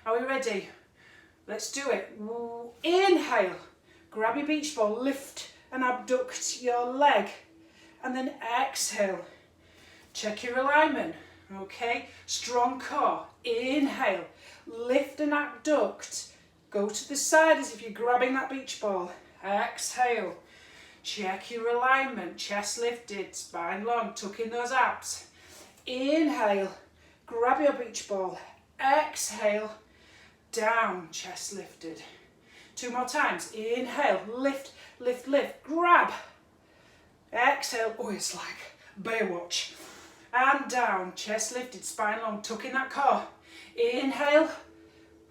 Are we ready? Let's do it. Inhale. Grab your beach ball, lift and abduct your leg. And then exhale. Check your alignment. Okay, strong core. Inhale, lift and abduct. Go to the side as if you're grabbing that beach ball. Exhale. Check your alignment. Chest lifted, spine long, tuck in those abs. Inhale, grab your beach ball. Exhale, down, chest lifted. 2 more times. Inhale, lift, lift, lift, grab. Exhale, oh, it's like Baywatch. And down, chest lifted, spine long, tuck in that core. Inhale,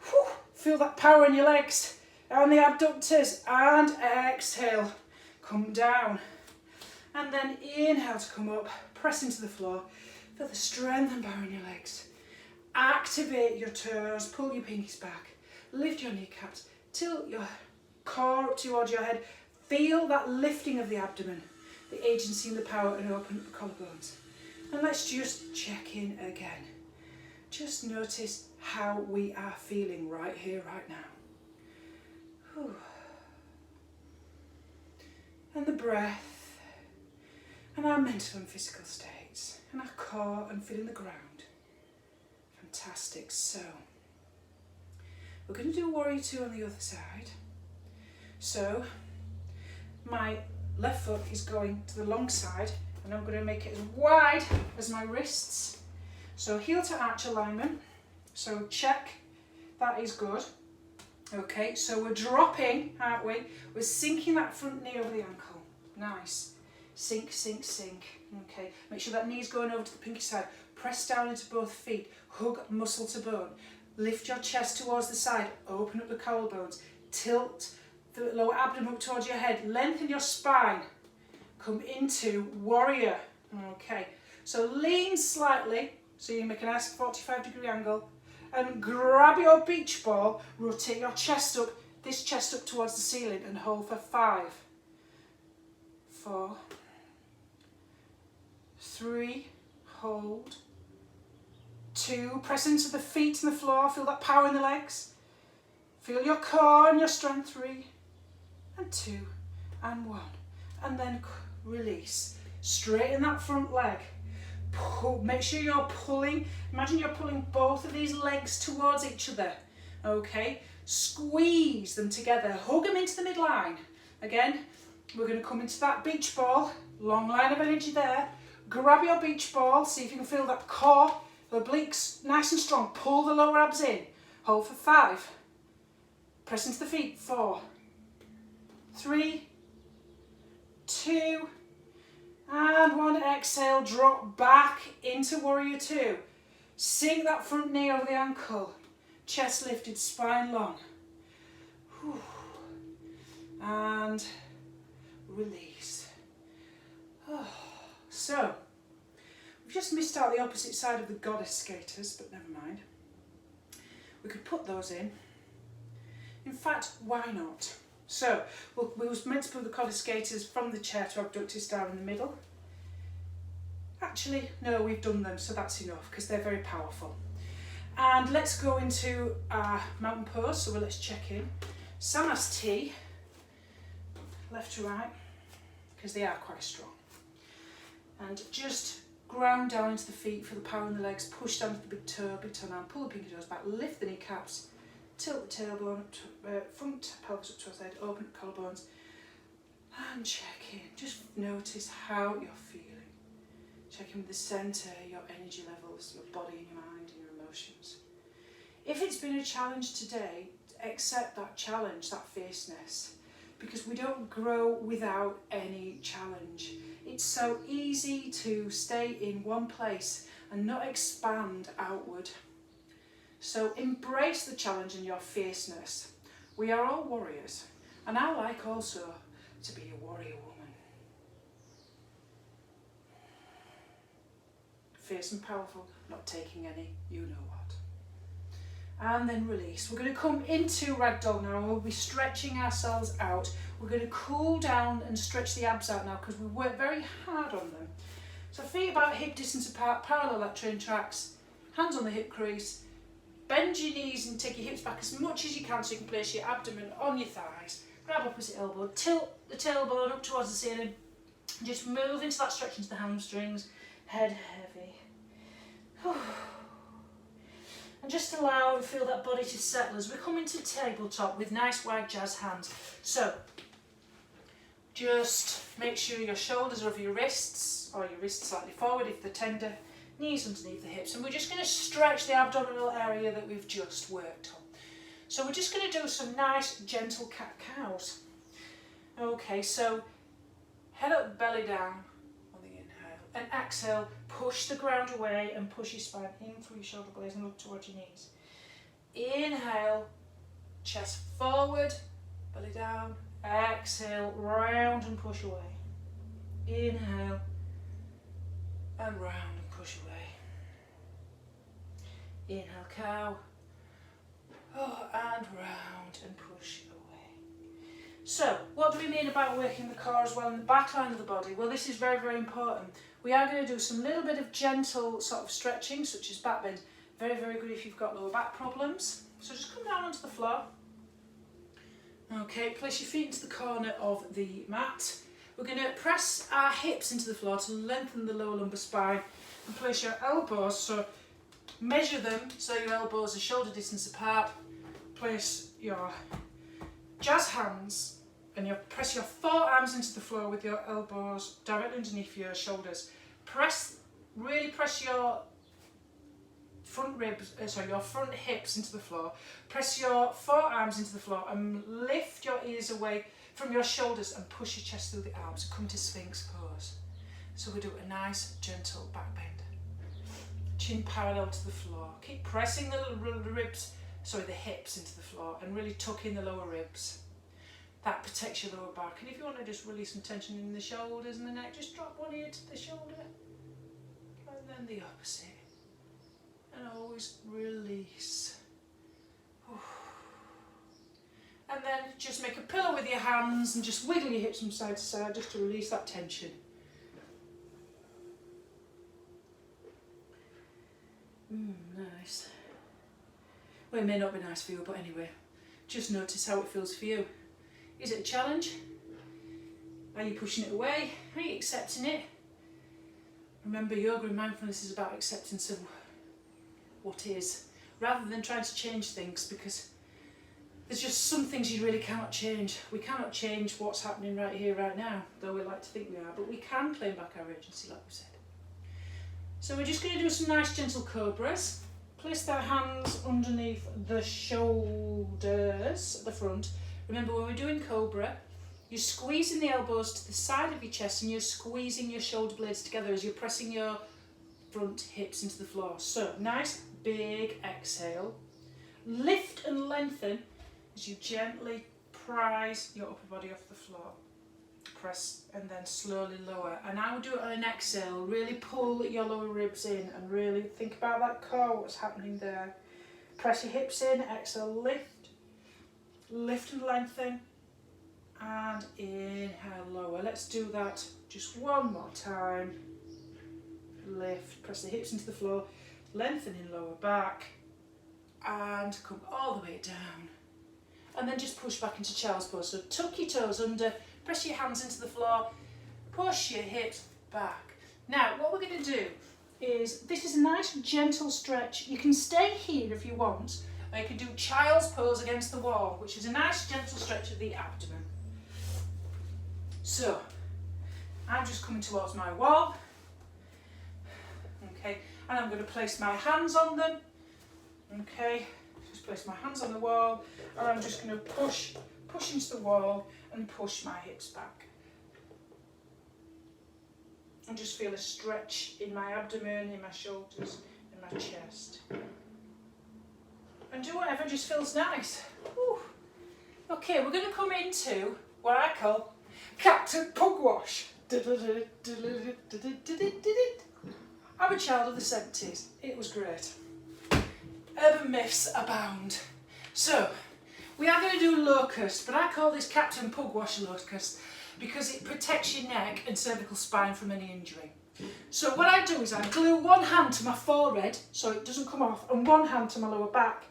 whew, feel that power in your legs and the abductors. And exhale, come down. And then inhale to come up, press into the floor. Feel the strength and power in your legs. Activate your toes, pull your pinkies back, lift your kneecaps. Tilt your core up towards your head. Feel that lifting of the abdomen, the agency and the power, and open up the collarbones. And let's just check in again. Just notice how we are feeling right here, right now. Whew. And the breath, and our mental and physical states, and our core, and feeling the ground. Fantastic. So, we're going to do warrior 2 on the other side. So, my left foot is going to the long side and I'm going to make it as wide as my wrists. So, heel to arch alignment. So, check, that is good. Okay, so we're dropping, aren't we? We're sinking that front knee over the ankle. Nice. Sink, sink, sink. Okay, make sure that knee's going over to the pinky side. Press down into both feet. Hug muscle to bone. Lift your chest towards the side, open up the collarbones, tilt the lower abdomen up towards your head, lengthen your spine, come into warrior. Okay, so lean slightly, so you make a nice 45-degree angle, and grab your beach ball, rotate your chest up, this chest up towards the ceiling, and hold for 5, 4, 3, hold, 2, press into the feet and the floor, feel that power in the legs. Feel your core and your strength. 3, and 2, and 1. And then release. Straighten that front leg. Make sure you're pulling, imagine you're pulling both of these legs towards each other, okay? Squeeze them together, hug them into the midline. Again, we're going to come into that beach ball, long line of energy there. Grab your beach ball, see if you can feel that core, the obliques nice and strong. Pull the lower abs in, hold for 5. Press into the feet, 4, 3, 2, and 1. Exhale, drop back into warrior 2. Sink that front knee over the ankle. Chest lifted, spine long. Whew. And release. Oh. So, we've just missed out the opposite side of the goddess skaters, but never mind. We could put those in. In fact, why not? So, we was meant to put the goddess skaters from the chair to abductor star in the middle. Actually, no, we've done them, so that's enough, because they're very powerful. And let's go into our mountain pose, so let's check in. Samas T, left to right, because they are quite strong. And just ground down into the feet for the power in the legs, push down to the big toe down, pull the pinky toes back, lift the kneecaps, tilt the tailbone up to front pelvis up to our side, open the collarbones, and check in. Just notice how you're feeling. Check in with the centre, your energy levels, your body and your mind and your emotions. If it's been a challenge today, accept that challenge, that fierceness, because we don't grow without any challenge. It's so easy to stay in one place and not expand outward. So embrace the challenge and your fierceness. We are all warriors, and I like also to be a warrior woman. Fierce and powerful, not taking any, you know what. And then release. We're going to come into ragdoll now, and we'll be stretching ourselves out. We're going to cool down and stretch the abs out now, because we work very hard on them. So feet about hip distance apart, parallel that train tracks, hands on the hip crease. Bend your knees and take your hips back as much as you can so you can place your abdomen on your thighs. Grab opposite elbow, tilt the tailbone up towards the ceiling. Just move into that stretch into the hamstrings, head heavy. And just allow and feel that body to settle as we come into tabletop with nice wide jazz hands. So, just make sure your shoulders are over your wrists, or your wrists slightly forward if they're tender, knees underneath the hips, and we're just going to stretch the abdominal area that we've just worked on. So we're just going to do some nice gentle cat-cows. Okay, so head up, belly down on the inhale, and exhale, push the ground away and push your spine in through your shoulder blades and look towards your knees. Inhale, chest forward, belly down, exhale, round and push away. Inhale, and round and push away. Inhale, cow. Oh, and round and push away. So, what do we mean about working the core as well in the back line of the body? Well, this is very, very important. We are going to do some little bit of gentle sort of stretching, such as back bend. Very, very good if you've got lower back problems. So just come down onto the floor. Okay, place your feet into the corner of the mat. We're going to press our hips into the floor to lengthen the lower lumbar spine and place your elbows, so measure them so your elbows are shoulder distance apart. Place your jazz hands and you press your forearms into the floor with your elbows directly underneath your shoulders. Really press your front hips into the floor. Press your forearms into the floor and lift your ears away from your shoulders and push your chest through the arms. Come to Sphinx pose. So we do a nice gentle back bend. Chin parallel to the floor. Keep pressing the hips into the floor and really tuck in the lower ribs. That protects your lower back. And if you want to just release some tension in the shoulders and the neck, just drop one ear to the shoulder and then the opposite. And always release. And then just make a pillow with your hands and just wiggle your hips from side to side just to release that tension. Nice. Well, it may not be nice for you, but anyway, just notice how it feels for you. Is it a challenge? Are you pushing it away? Are you accepting it? Remember, yoga and mindfulness is about acceptance of what is, rather than trying to change things, because there's just some things you really cannot change. We cannot change what's happening right here, right now, though we like to think we are, but we can claim back our agency, like we said. So we're just going to do some nice gentle cobras. Place their hands underneath the shoulders at the front. Remember, when we're doing cobra, you're squeezing the elbows to the side of your chest and you're squeezing your shoulder blades together as you're pressing your front hips into the floor. So, nice big exhale. Lift and lengthen as you gently prise your upper body off the floor. Press and then slowly lower. And I will do it on an exhale. Really pull your lower ribs in and really think about that core, what's happening there. Press your hips in, exhale, lift. Lift and lengthen. And inhale, lower. Let's do that just one more time. Lift, press the hips into the floor, lengthening lower back, and come all the way down. And then just push back into child's pose. So tuck your toes under, press your hands into the floor, push your hips back. Now, what we're going to do is, this is a nice gentle stretch. You can stay here if you want, or you can do child's pose against the wall, which is a nice gentle stretch of the abdomen. So, I'm just coming towards my wall, okay, and I'm going to place my hands on them, okay, just place my hands on the wall, and I'm just going to push into the wall and push my hips back. And just feel a stretch in my abdomen, in my shoulders, in my chest. And do whatever just feels nice. Whew. Okay, we're going to come into what I call Captain Pugwash. I'm a child of the 70s. It was great. Urban myths abound. So, we are going to do locust, but I call this Captain Pugwash locust because it protects your neck and cervical spine from any injury. So what I do is I glue one hand to my forehead so it doesn't come off, and one hand to my lower back.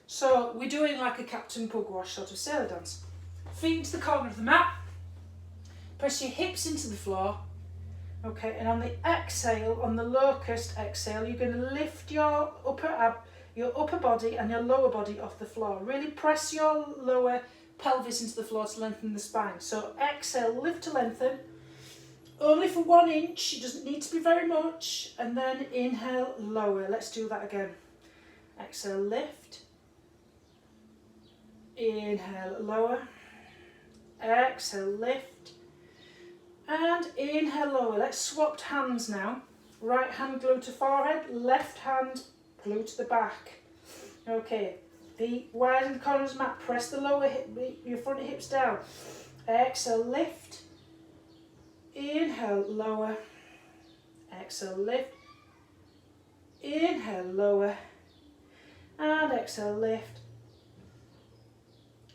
So we're doing like a Captain Pugwash sort of sailor dance. Feet into the corner of the mat. Press your hips into the floor, okay, and on the exhale, on the locust exhale, you're going to lift your upper body and your lower body off the floor. Really press your lower pelvis into the floor to lengthen the spine. So exhale, lift to lengthen, only for 1 inch, it doesn't need to be very much, and then inhale, lower. Let's do that again. Exhale, lift, inhale, lower, exhale, lift, and inhale, lower. Let's swap hands now. Right hand glue to forehead, left hand glue to the back. Okay, feet wide in the corners of the mat. Press the lower hip, your front hips down. Exhale, lift. Inhale, lower. Exhale, lift. Inhale, lower. And exhale, lift.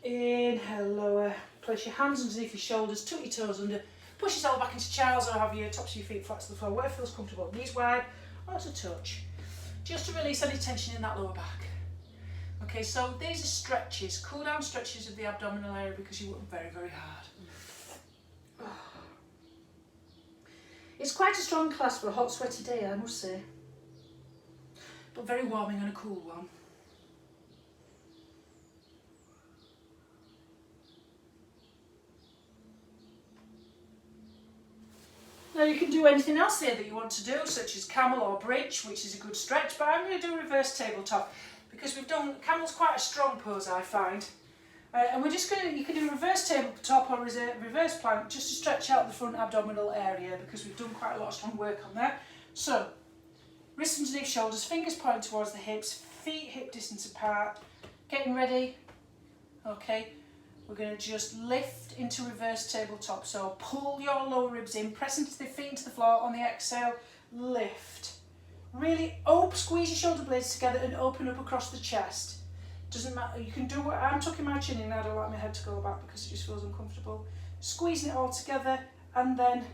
Inhale, lower. Place your hands underneath your shoulders, tuck your toes under. Push yourself back into child's, or have your tops of your feet flat to the floor, whatever feels comfortable. Knees wide, or to touch. Just to release any tension in that lower back. Okay, so these are stretches, cool down stretches of the abdominal area because you work very, very hard. It's quite a strong class for a hot, sweaty day, I must say. But very warming and a cool one. Now you can do anything else here that you want to do, such as camel or bridge, which is a good stretch, but I'm going to do reverse tabletop because we've done, camel's quite a strong pose, I find. And we're just going to, you can do reverse tabletop or reverse plank just to stretch out the front abdominal area because we've done quite a lot of strong work on there. So, wrists underneath shoulders, fingers pointing towards the hips, feet hip distance apart, getting ready. Okay. We're going to just lift into reverse tabletop. So pull your lower ribs in, press into the feet into the floor. On the exhale, lift. Really squeeze your shoulder blades together and open up across the chest. Doesn't matter, you can do what, I'm tucking my chin in, I don't like my head to go back because it just feels uncomfortable. Squeezing it all together and then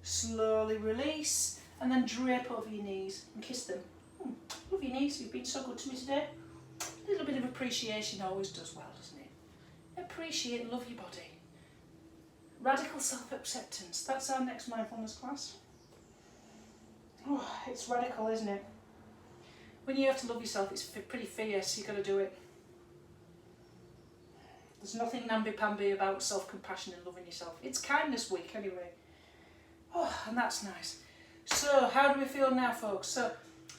slowly release and then drape over your knees and kiss them. Love your knees, you've been so good to me today. A little bit of appreciation always does well, doesn't it? Appreciate and love your body. Radical self-acceptance. That's our next mindfulness class. Oh, it's radical, isn't it? When you have to love yourself, it's pretty fierce. You've got to do it. There's nothing namby-pamby about self-compassion and loving yourself. It's kindness week anyway. Oh, and that's nice. So, how do we feel now, folks? So,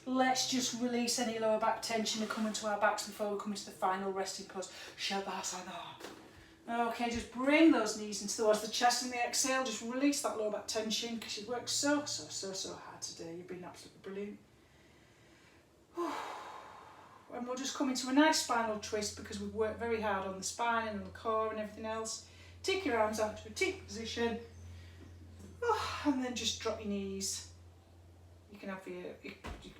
let's just release any lower back tension and come into our backs before we come into the final resting pose. Shavasana. Okay, just bring those knees into towards the chest in the exhale. Just release that lower back tension because you've worked so hard today. You've been absolutely brilliant. And we'll just come into a nice spinal twist because we've worked very hard on the spine and on the core and everything else. Take your arms out to a T position. And then just drop your knees. You can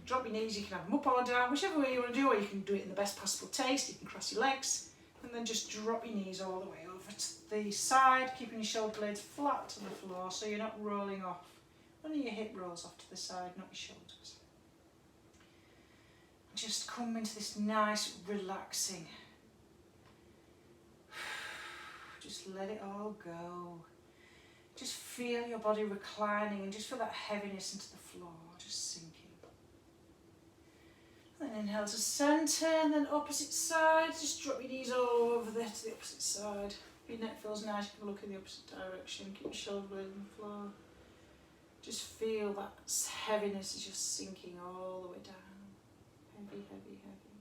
drop your knees, you can have them up or down, whichever way you want to do, or you can do it in the best possible taste. You can cross your legs and then just drop your knees all the way over to the side, keeping your shoulder blades flat to the floor so you're not rolling off. Only your hip rolls off to the side, not your shoulders. Just come into this nice, relaxing. Just let it all go. Just feel your body reclining and just feel that heaviness into the floor, just sinking. Then inhale to centre and then opposite side. Just drop your knees all over there to the opposite side. If your neck feels nice, you can look in the opposite direction. Keep your shoulder blade on the floor. Just feel that heaviness is just sinking all the way down. Heavy, heavy, heavy.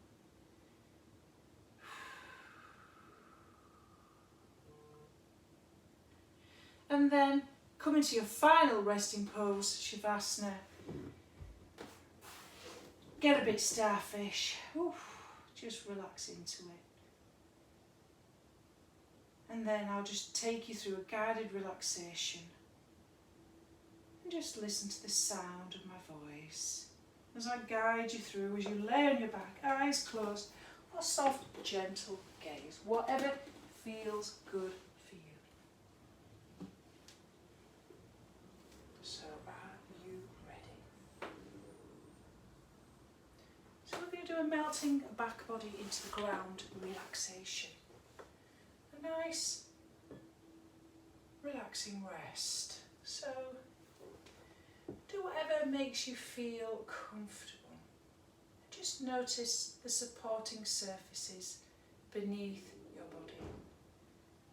And then come into your final resting pose, Shavasana. Get a bit starfish. Oof, just relax into it. And then I'll just take you through a guided relaxation. And just listen to the sound of my voice as I guide you through, as you lay on your back, eyes closed, or soft, gentle gaze, whatever feels good for you. So are you ready? So we're going to do a melting back body into the ground relaxation. A nice, relaxing rest. So do whatever makes you feel comfortable. Just notice the supporting surfaces beneath your body.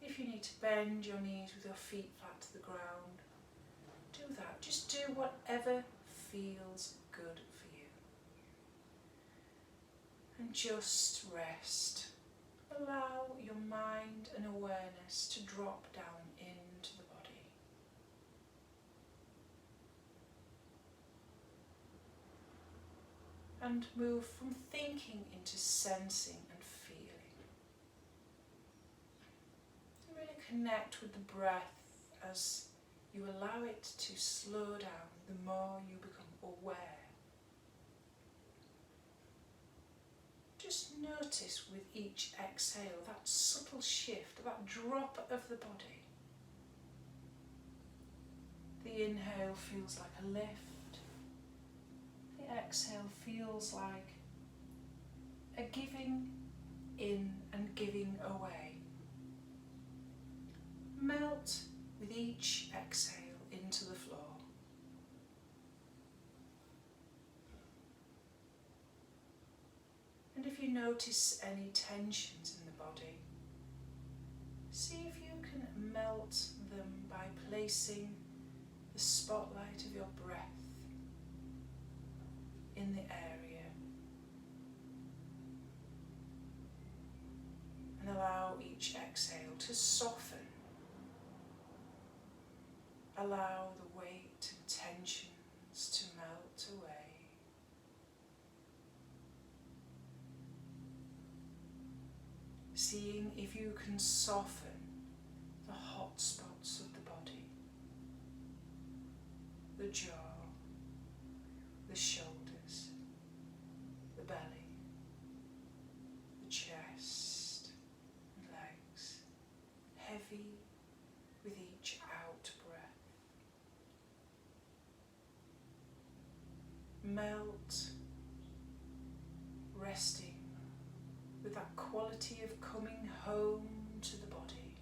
If you need to bend your knees with your feet flat to the ground, do that. Just do whatever feels good for you. And just rest. Allow your mind and awareness to drop down into the body. And move from thinking into sensing and feeling. And really connect with the breath as you allow it to slow down the more you become aware. Just notice with each exhale that subtle shift, that drop of the body. The inhale feels like a lift. The exhale feels like a giving in and giving away. Melt with each exhale into the floor. And if you notice any tensions in the body, see if you can melt them by placing the spotlight of your breath in the area. And allow each exhale to soften. Allow the weight and tensions to melt away. Seeing if you can soften the hot spots of the body, the jaw, the shoulders, the belly, the chest and legs, heavy with each out breath. Melt, resting with that quality of coming home to the body.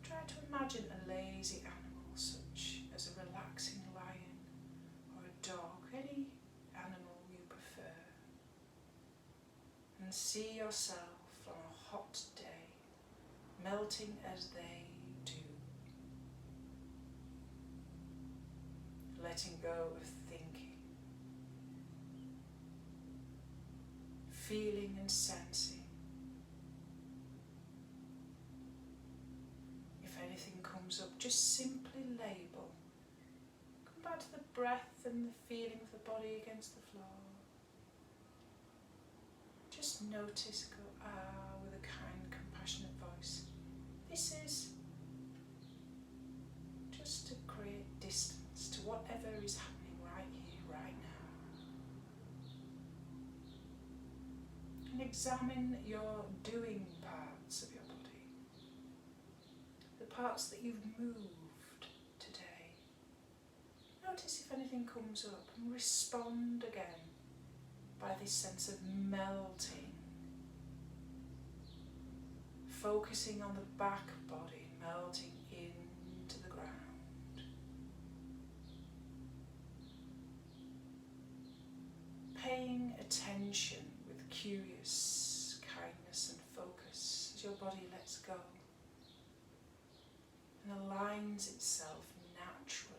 Try to imagine a lazy animal such And see yourself on a hot day, melting as they do. Letting go of thinking. Feeling and sensing. If anything comes up, just simply label. Come back to the breath and the feeling of the body against the floor. Just notice, go with a kind, compassionate voice. This is just to create distance to whatever is happening right here, right now. And examine your doing parts of your body. The parts that you've moved today. Notice if anything comes up and respond again by this sense of melting. Focusing on the back body, melting into the ground. Paying attention with curious kindness and focus as your body lets go and aligns itself naturally.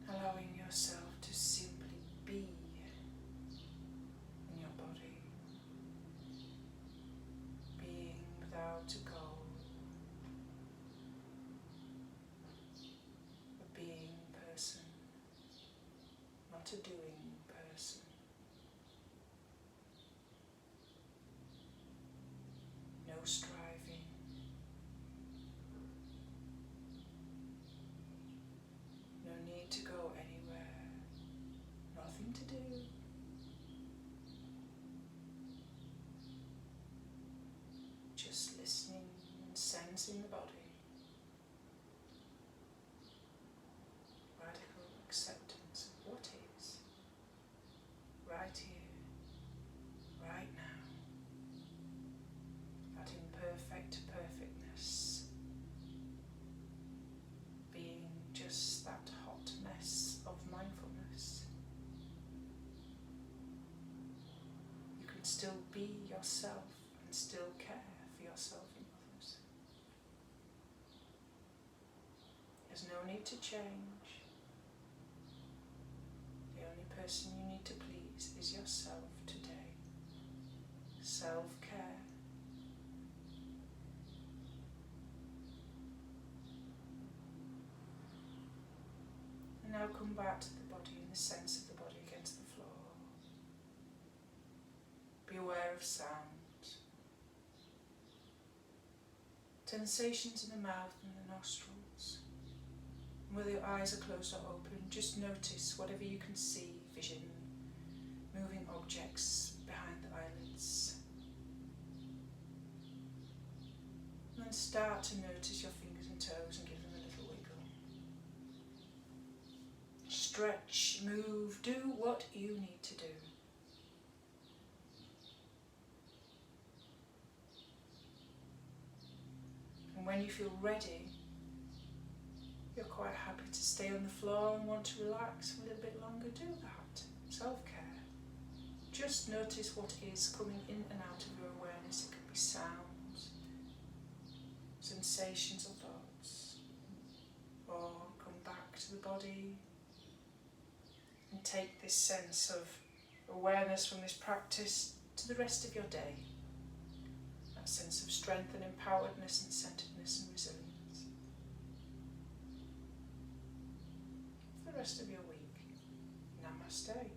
Allowing yourself to simply be in your body, being without a goal, a being person, not a doing person. No striving. No need to go anywhere, nothing to do. Just listening and sensing the body. Radical acceptance of what is, right here, right now. That imperfect perfectness. Being just that hot mess of mindfulness. You can still be yourself and still care for yourself and others. There's no need to change. The only person you need to please is yourself today. Self-care. Now come back to the body and the sense of the body against the floor. Be aware of sound. Sensations in the mouth and the nostrils. And whether your eyes are closed or open, just notice whatever you can see, vision, moving objects behind the eyelids. And then start to notice your fingers and toes and give them a little wiggle. Stretch, move, do what you need to do. And when you feel ready, you're quite happy to stay on the floor and want to relax for a little bit longer, do that. Self-care. Just notice what is coming in and out of your awareness. It could be sounds, sensations or thoughts. Or come back to the body. And take this sense of awareness from this practice to the rest of your day. That sense of strength and empoweredness and centeredness and resilience. For the rest of your week. Namaste.